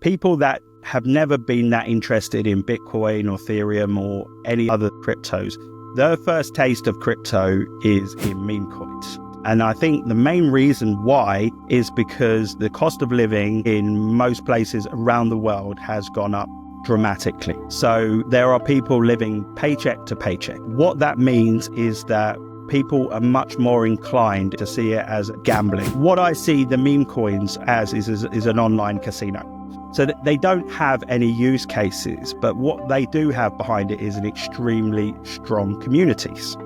people that have never been that interested in Bitcoin or Ethereum or any other cryptos, their first taste of crypto is in meme coins. And I think the main reason why is because the cost of living in most places around the world has gone up dramatically. So there are people living paycheck to paycheck. What that means is that people are much more inclined to see it as gambling. What I see the meme coins as is an online casino. So they don't have any use cases, but what they do have behind it is an extremely strong communities.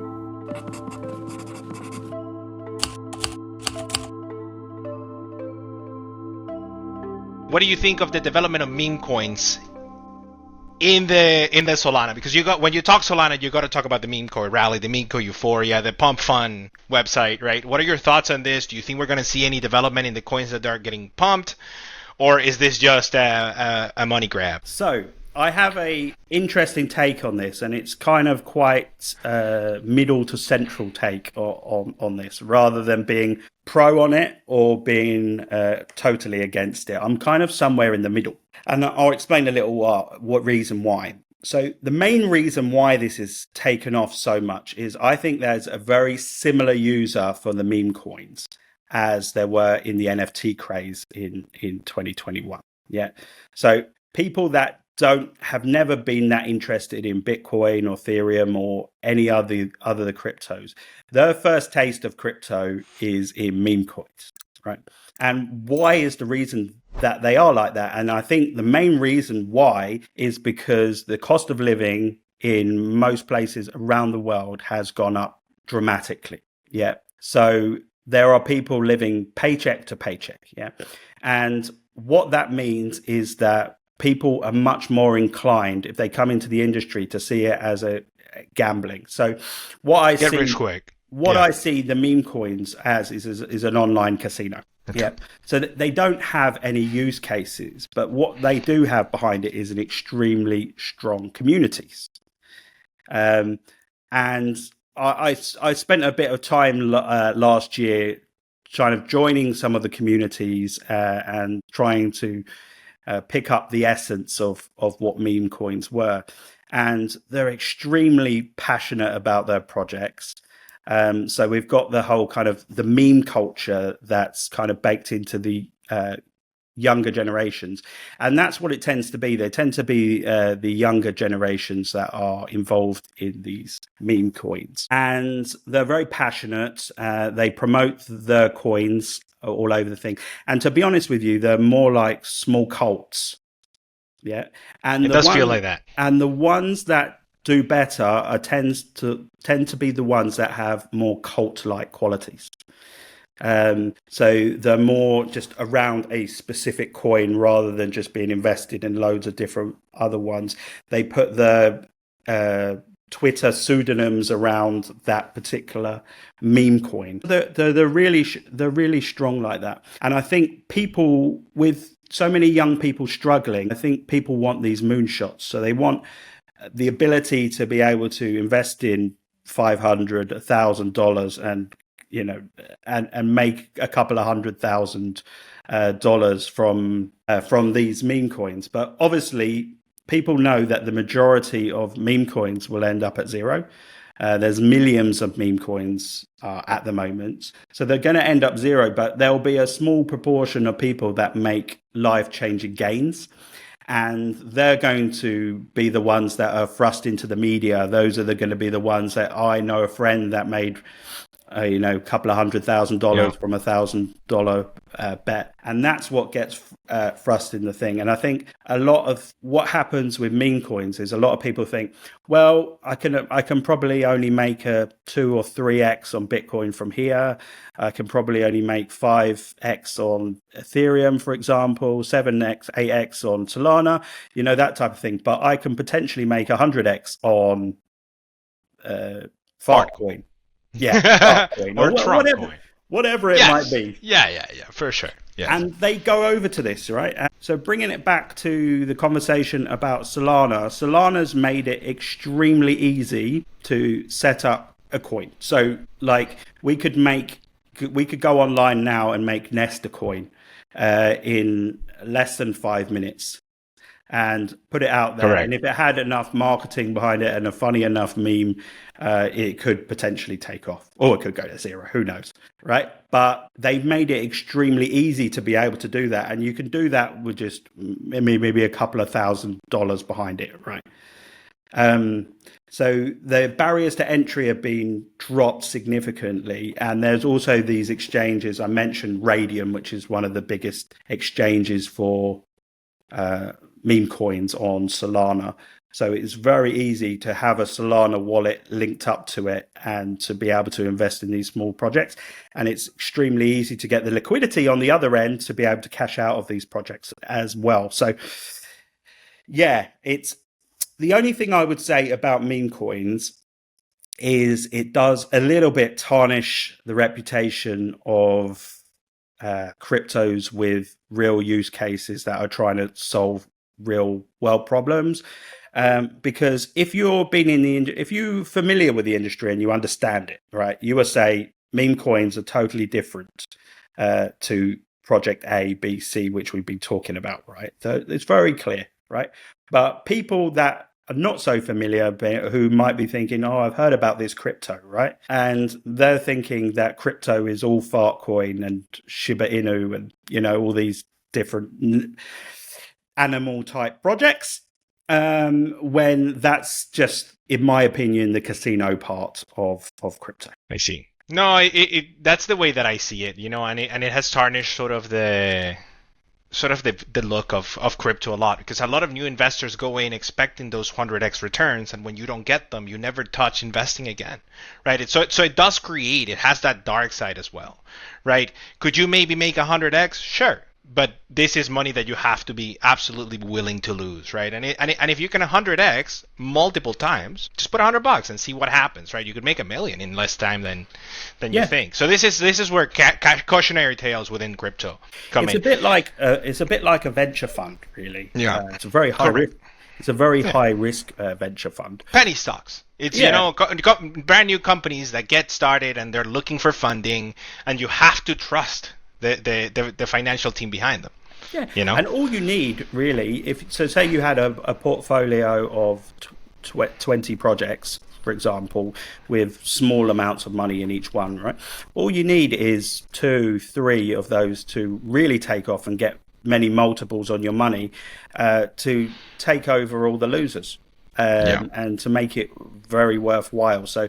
What do you think of the development of meme coins in the Solana? Because when you talk Solana, you got to talk about the meme coin rally, the meme coin euphoria, the Pump Fund website, right? What are your thoughts on this? Do you think we're going to see any development in the coins that are getting pumped? Or is this just a money grab? So I have a interesting take on this, and it's kind of quite middle to central take on this, rather than being pro on it or being totally against it. I'm kind of somewhere in the middle, and I'll explain a little what reason why. So the main reason why this is taken off so much is I think there's a very similar user for the meme coins as there were in the NFT craze in 2021. Yeah. So people that have never been that interested in Bitcoin or Ethereum or any other cryptos, their first taste of crypto is in meme coins, right? And why is the reason that they are like that? And I think the main reason why is because the cost of living in most places around the world has gone up dramatically. Yeah. So there are people living paycheck to paycheck. Yeah. And what that means is that people are much more inclined, if they come into the industry, to see it as a gambling. So what I Get see, rich quick. I see the meme coins as is an online casino. Okay. Yeah. So they don't have any use cases, but what they do have behind it is an extremely strong communities. And I spent a bit of time last year kind of joining some of the communities and trying to pick up the essence of what meme coins were. And they're extremely passionate about their projects. So we've got the whole kind of the meme culture that's kind of baked into the younger generations, and that's what it tends to be. They tend to be the younger generations that are involved in these meme coins, and they're very passionate. They promote the coins all over the thing, and to be honest with you, they're more like small cults. Yeah, and it does feel like that. And the ones that do better tend to be the ones that have more cult-like qualities. So they're more just around a specific coin rather than just being invested in loads of different other ones. They put the Twitter pseudonyms around that particular meme coin. They're really strong like that. And I think people, with so many young people struggling, I think people want these moonshots. So they want the ability to be able to invest in $500, $1,000 and and make a couple of $100,000 from these meme coins. But obviously, people know that the majority of meme coins will end up at zero. There's millions of meme coins at the moment, so they're going to end up zero. But there'll be a small proportion of people that make life-changing gains. And they're going to be the ones that are thrust into the media. Those are going to be the ones that I know a friend that made a couple of $100,000 from $1,000 bet, and that's what gets thrust in the thing. And I think a lot of what happens with meme coins is a lot of people think, well, I can probably only make a 2 or 3x on Bitcoin from here. I can probably only make 5x on Ethereum, for example, 7x, 8x on Solana, that type of thing. But I can potentially make 100x on Fartcoin. Yeah, or Trump coin. Whatever it might be. Yeah, for sure. Yes. And they go over to this, right? So bringing it back to the conversation about Solana's made it extremely easy to set up a coin. So like we could go online now and make Nestor coin in less than 5 minutes and put it out there. Correct. And if it had enough marketing behind it and a funny enough meme, it could potentially take off, or it could go to zero. Who knows, right? But they've made it extremely easy to be able to do that, and you can do that with just maybe a couple of $1,000 behind it, right? So the barriers to entry have been dropped significantly. And there's also these exchanges. I mentioned Radium, which is one of the biggest exchanges for meme coins on Solana. So it's very easy to have a Solana wallet linked up to it and to be able to invest in these small projects. And it's extremely easy to get the liquidity on the other end to be able to cash out of these projects as well. So yeah, it's the only thing I would say about meme coins is it does a little bit tarnish the reputation of cryptos with real use cases that are trying to solve real world problems. Because if you're familiar with the industry and you understand it, right, you will say meme coins are totally different to project A, B, C, which we've been talking about, right? So it's very clear, right? But people that are not so familiar, who might be thinking, oh, I've heard about this crypto, right? And they're thinking that crypto is all Fartcoin and Shiba Inu and, all these different animal type projects, when that's just, in my opinion, the casino part of crypto. I see. No, that's the way that I see it, and it has tarnished sort of the look of crypto a lot, because a lot of new investors go in expecting those 100x returns, and when you don't get them, you never touch investing again, right? So it does create, it has that dark side as well, right? Could you maybe make 100x? Sure. But this is money that you have to be absolutely willing to lose, right? And if you can 100x multiple times, just put $100 and see what happens, right? You could make $1 million in less time than you think. So this is where cautionary tales within crypto come in. It's a bit like a venture fund, really. Yeah, it's a very high risk. It's a very high risk venture fund. Penny stocks. It's brand new companies that get started and they're looking for funding, and you have to trust the financial team behind them. Yeah, and all you need really, say you had a portfolio of 20 projects, for example, with small amounts of money in each one, right? All you need is 2-3 of those to really take off and get many multiples on your money, to take over all the losers, and to make it very worthwhile. So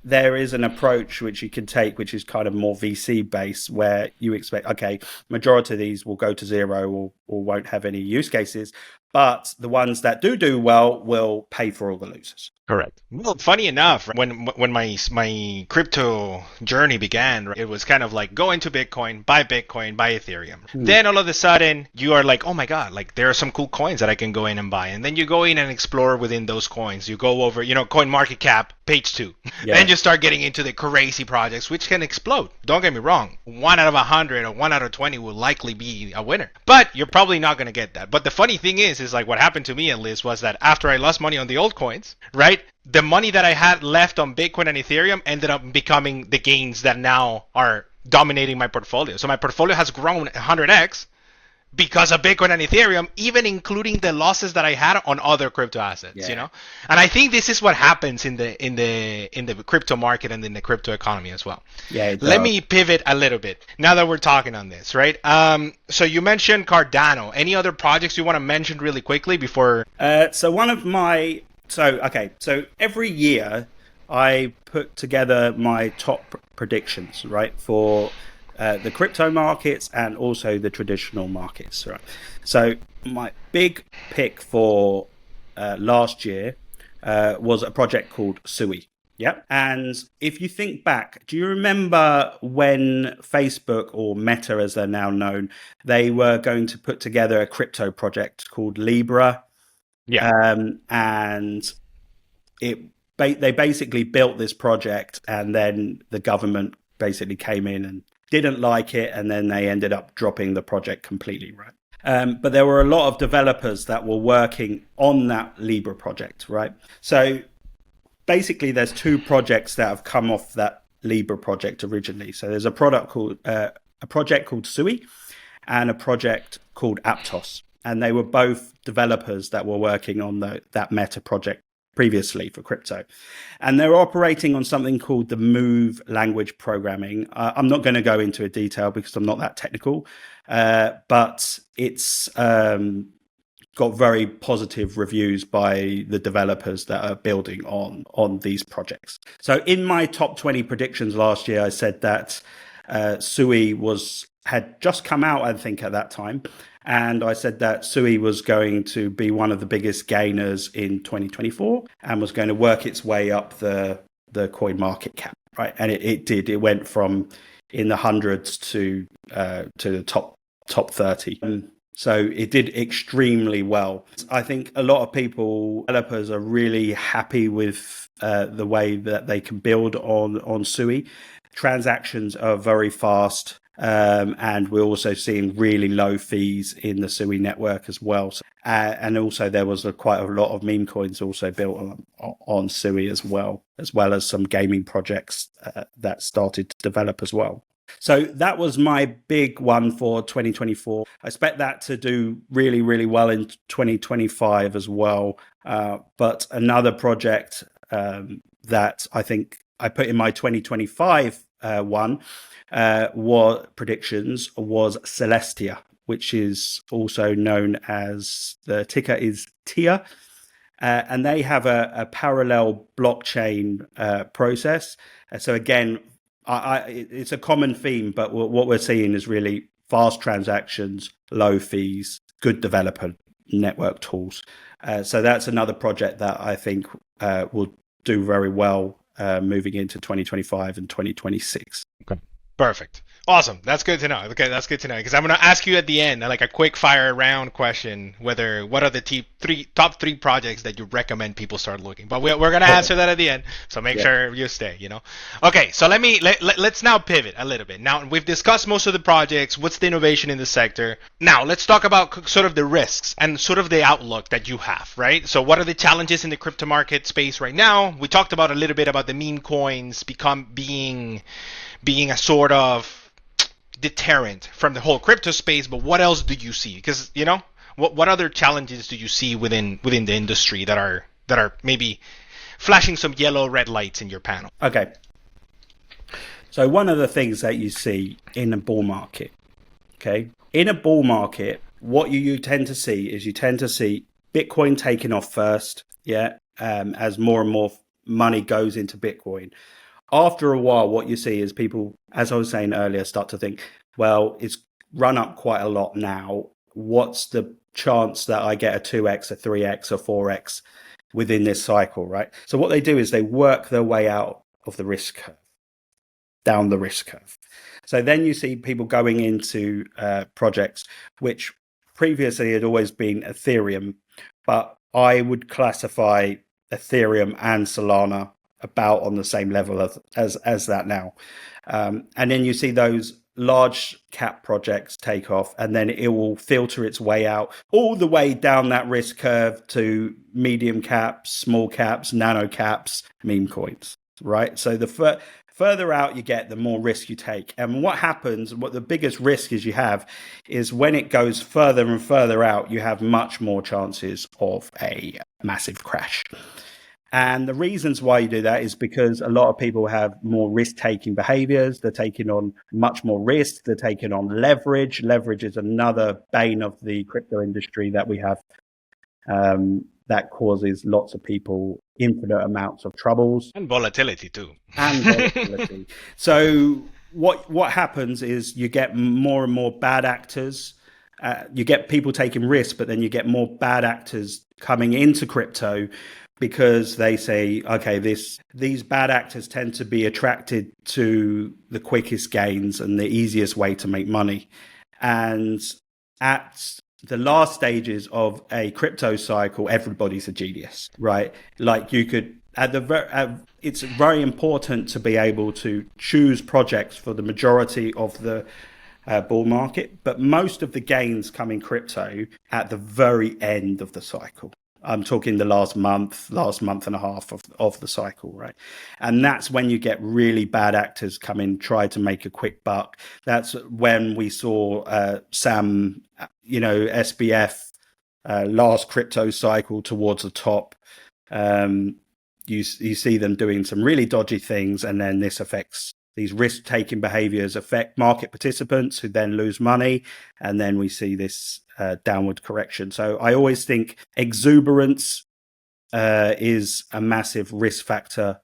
there is an approach which you can take, which is kind of more VC based, where you expect, okay, majority of these will go to zero or won't have any use cases, but the ones that do well will pay for all the losers. Correct. Well, funny enough, when my crypto journey began, it was kind of like go into Bitcoin, buy Ethereum. Then all of a sudden you are like, oh my God, like there are some cool coins that I can go in and buy. And then you go in and explore within those coins. You go over, Coin Market Cap, page 2. Yeah. Then you start getting into the crazy projects, which can explode. Don't get me wrong. 1 out of 100 or 1 out of 20 will likely be a winner. But you're probably not going to get that. But the funny thing is like what happened to me at least was that after I lost money on the old coins, right? The money that I had left on Bitcoin and Ethereum ended up becoming the gains that now are dominating my portfolio. So my portfolio has grown 100x because of Bitcoin and Ethereum, even including the losses that I had on other crypto assets, And I think this is what happens in the crypto market and in the crypto economy as well. Yeah. Let me pivot a little bit now that we're talking on this, right? So you mentioned Cardano. Any other projects you want to mention really quickly before? So every year I put together my top predictions, right, for the crypto markets and also the traditional markets, right? So my big pick for last year was a project called Sui. Yeah. And if you think back, do you remember when Facebook, or Meta as they're now known, they were going to put together a crypto project called Libra? Yeah. And they basically built this project, and then the government basically came in and didn't like it, and then they ended up dropping the project completely, right? But there were a lot of developers that were working on that Libra project, right? So basically there's 2 projects that have come off that Libra project originally. So there's a project called Sui, and a project called Aptos. And they were both developers that were working on that Meta project previously for crypto. And they're operating on something called the Move language programming. I'm not going to go into detail because I'm not that technical, but it's got very positive reviews by the developers that are building on these projects. So in my top 20 predictions last year, I said that Sui had just come out, I think, at that time. And I said that Sui was going to be one of the biggest gainers in 2024 and was going to work its way up the coin market cap, right? And it did. It went from in the hundreds to the top 30. So it did extremely well. I think a lot of developers are really happy with the way that they can build on Sui. Transactions are very fast. And we're also seeing really low fees in the Sui network as well. And also there was quite a lot of meme coins also built on Sui as well as some gaming projects that started to develop as well. So that was my big one for 2024. I expect that to do really, really well in 2025 as well. But another project that I think I put in my 2025 one predictions was Celestia, which is also known as, the ticker is TIA, and they have a parallel blockchain process. So again, it's a common theme, but what we're seeing is really fast transactions, low fees, good developer network tools. So that's another project that I think will do very well moving into 2025 and 2026. Okay. Perfect. Awesome. That's good to know. Okay, that's good to know because I'm going to ask you at the end, like a quick fire round question, what are the top three projects that you recommend people start looking? But we're going to answer that at the end, so make sure you stay. Okay. So let's now pivot a little bit. Now we've discussed most of the projects. What's the innovation in the sector? Now let's talk about sort of the risks and sort of the outlook that you have, right? So what are the challenges in the crypto market space right now? We talked about a little bit about the meme coins being a sort of deterrent from the whole crypto space, but what else do you see? Because what other challenges do you see within the industry that are maybe flashing some yellow red lights in your panel? Okay, so one of the things that you see in a bull market, what you tend to see is Bitcoin taking off first, as more and more money goes into Bitcoin. After a while, what you see is people, as I was saying earlier, start to think, well, it's run up quite a lot now. What's the chance that I get a 2x, a 3x, or 4x within this cycle, right? So what they do is they work their way out of the risk curve, down the risk curve. So then you see people going into projects which previously had always been Ethereum, but I would classify Ethereum and Solana about on the same level as that now. And then you see those large cap projects take off, and then it will filter its way out all the way down that risk curve to medium caps, small caps, nano caps, meme coins, right? So the further out you get, the more risk you take. And what happens, what the biggest risk is when it goes further and further out, you have much more chances of a massive crash. And the reasons why you do that is because a lot of people have more risk-taking behaviors. They're taking on much more risk. They're taking on leverage. Leverage is another bane of the crypto industry that we have, that causes lots of people infinite amounts of troubles. And volatility too. So what happens is you get more and more bad actors. You get people taking risks, but then you get more bad actors coming into crypto, because they say, okay, these bad actors tend to be attracted to the quickest gains and the easiest way to make money. And at the last stages of a crypto cycle, everybody's a genius, right? Like you could, it's very important to be able to choose projects for the majority of the bull market, but most of the gains come in crypto at the very end of the cycle. I'm talking the last month and a half of the cycle, right? And that's when you get really bad actors come in, try to make a quick buck. That's when we saw Sam, SBF, last crypto cycle towards the top. You see them doing some really dodgy things, and then this affects these risk-taking behaviors affect market participants who then lose money, and then we see this downward correction. So I always think exuberance is a massive risk factor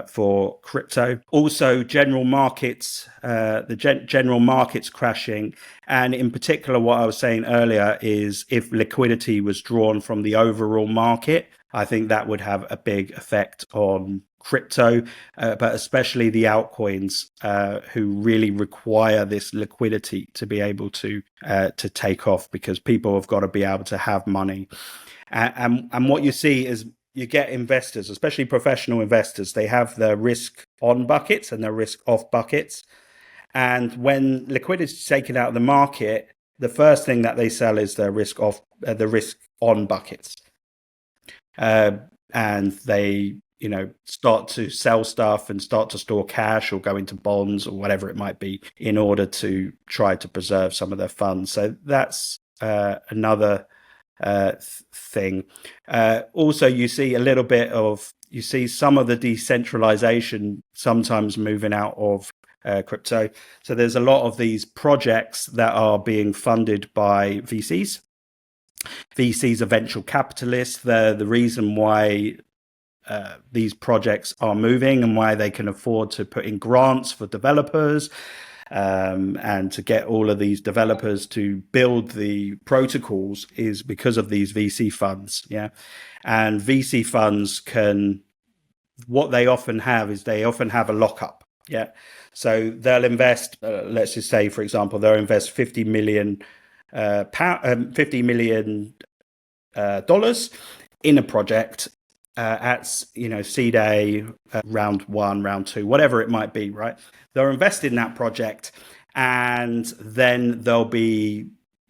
for crypto. Also, general markets, general markets crashing, and in particular, what I was saying earlier is if liquidity was drawn from the overall market, I think that would have a big effect on crypto, but especially the altcoins who really require this liquidity to be able to take off, because people have got to be able to have money. And what you see is you get investors, especially professional investors, they have their risk on buckets and their risk off buckets. And when liquidity is taken out of the market, the first thing that they sell is their risk on buckets. And they, start to sell stuff and start to store cash or go into bonds or whatever it might be in order to try to preserve some of their funds. So that's another thing. Also, you see some of the decentralization sometimes moving out of crypto. So there's a lot of these projects that are being funded by VCs. VCs are venture capitalists. They're the reason why these projects are moving and why they can afford to put in grants for developers and to get all of these developers to build the protocols is because of these VC funds. Yeah. And VC funds what they often have is they often have a lockup. Yeah. So they'll invest, let's just say, for example, they'll invest $50 million dollars in a project at seed A, round 1, round 2, whatever it might be, right? They'll invest in that project, and then they'll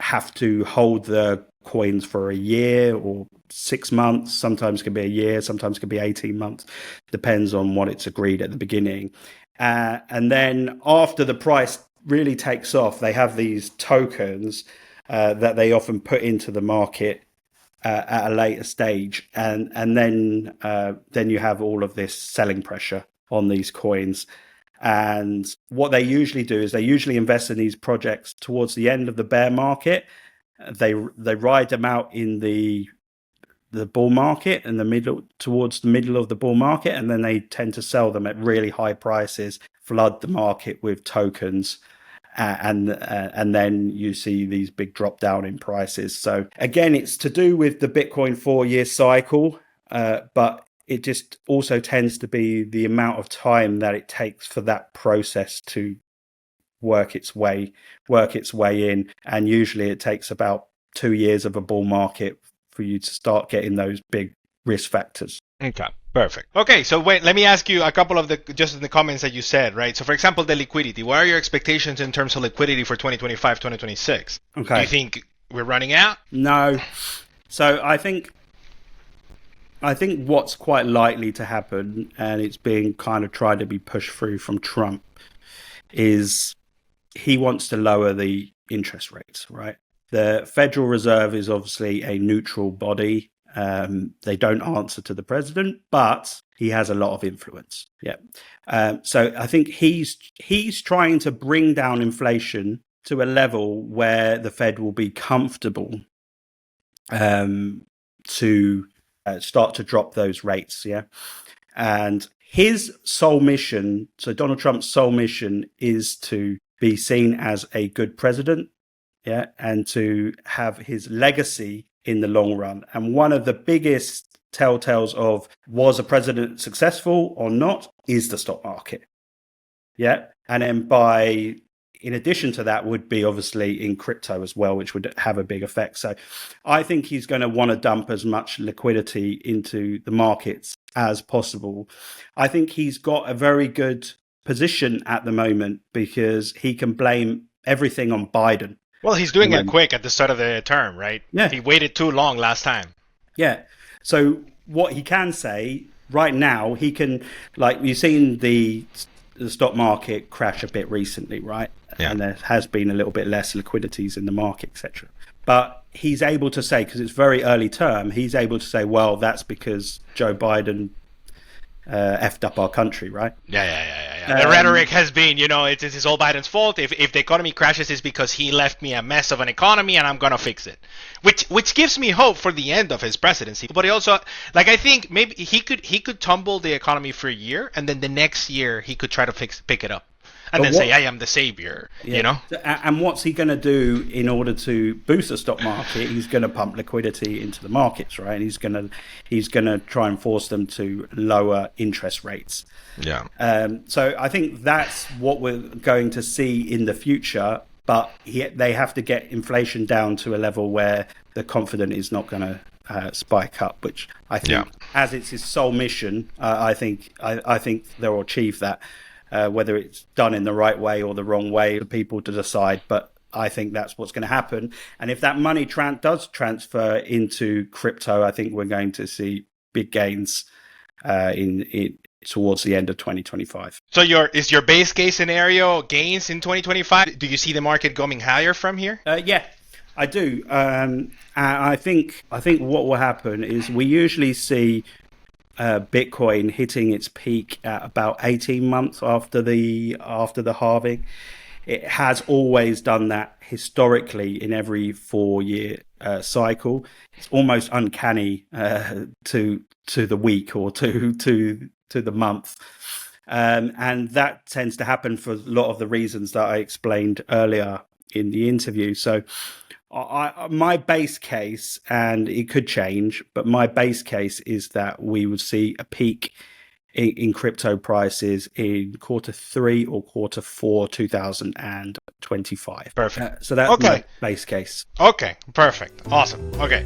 have to hold the coins for a year or 6 months. Sometimes it can be a year, sometimes it can be 18 months, depends on what it's agreed at the beginning. And then after the price really takes off, they have these tokens that they often put into the market at a later stage, and then you have all of this selling pressure on these coins. And what they usually do is they usually invest in these projects towards the end of the bear market. They ride them out in the bull market and towards the middle of the bull market, and then they tend to sell them at really high prices, flood the market with tokens. And then you see these big drop down in prices. So again, it's to do with the Bitcoin 4-year cycle, but it just also tends to be the amount of time that it takes for that process to work its way in. And usually it takes about 2 years of a bull market for you to start getting those big risk factors. Okay, perfect. Okay, so wait, let me ask you a couple of just in the comments that you said, right? So for example, the liquidity. What are your expectations in terms of liquidity for 2025, 2026? Okay. Do you think we're running out? No. So I think what's quite likely to happen, and it's being kind of tried to be pushed through from Trump, is he wants to lower the interest rates, right? The Federal Reserve is obviously a neutral body. They don't answer to the president, but he has a lot of influence. Yeah. So I think he's trying to bring down inflation to a level where the Fed will be comfortable to start to drop those rates. Yeah. And his sole mission, so Donald Trump's sole mission, is to be seen as a good president. Yeah. And to have his legacy in the long run. And one of the biggest telltales of was a president successful or not is the stock market. Yeah. And then in addition to that would be obviously in crypto as well, which would have a big effect. So I think he's going to want to dump as much liquidity into the markets as possible. I think he's got a very good position at the moment because he can blame everything on Biden. Well, he's doing it quick at the start of the term, right? Yeah. He waited too long last time. Yeah. So what he can say right now, he can, like, you've seen the stock market crash a bit recently, right? Yeah. And there has been a little bit less liquidities in the market, etc. But he's able to say, because it's very early term, he's able to say, well, that's because Joe Biden effed up our country, right? Yeah. The rhetoric has been, it's all Biden's fault. If the economy crashes, it's because he left me a mess of an economy, and I'm gonna fix it. Which gives me hope for the end of his presidency. But he also, like, I think maybe he could tumble the economy for a year, and then the next year he could try to pick it up. And then say, I am the savior, And what's he going to do in order to boost the stock market? He's going to pump liquidity into the markets, right? And he's going to try and force them to lower interest rates. Yeah. So I think that's what we're going to see in the future. But they have to get inflation down to a level where the confidence is not going to spike up, which I think, as it's his sole mission, I think they'll achieve that. Whether it's done in the right way or the wrong way, for people to decide. But I think that's what's going to happen. And if that money does transfer into crypto, I think we're going to see big gains in towards the end of 2025. So is your base case scenario gains in 2025? Do you see the market going higher from here? Yeah, I do. I think what will happen is we usually see Bitcoin hitting its peak at about 18 months after the halving. It has always done that historically in every 4-year cycle. It's almost uncanny to the week or to the month, and that tends to happen for a lot of the reasons that I explained earlier in the interview. So my base case, and it could change, but my base case is that we would see a peak in crypto prices in Q3 or Q4 2025. Perfect. So that's my base case. Okay, perfect. Awesome. Okay.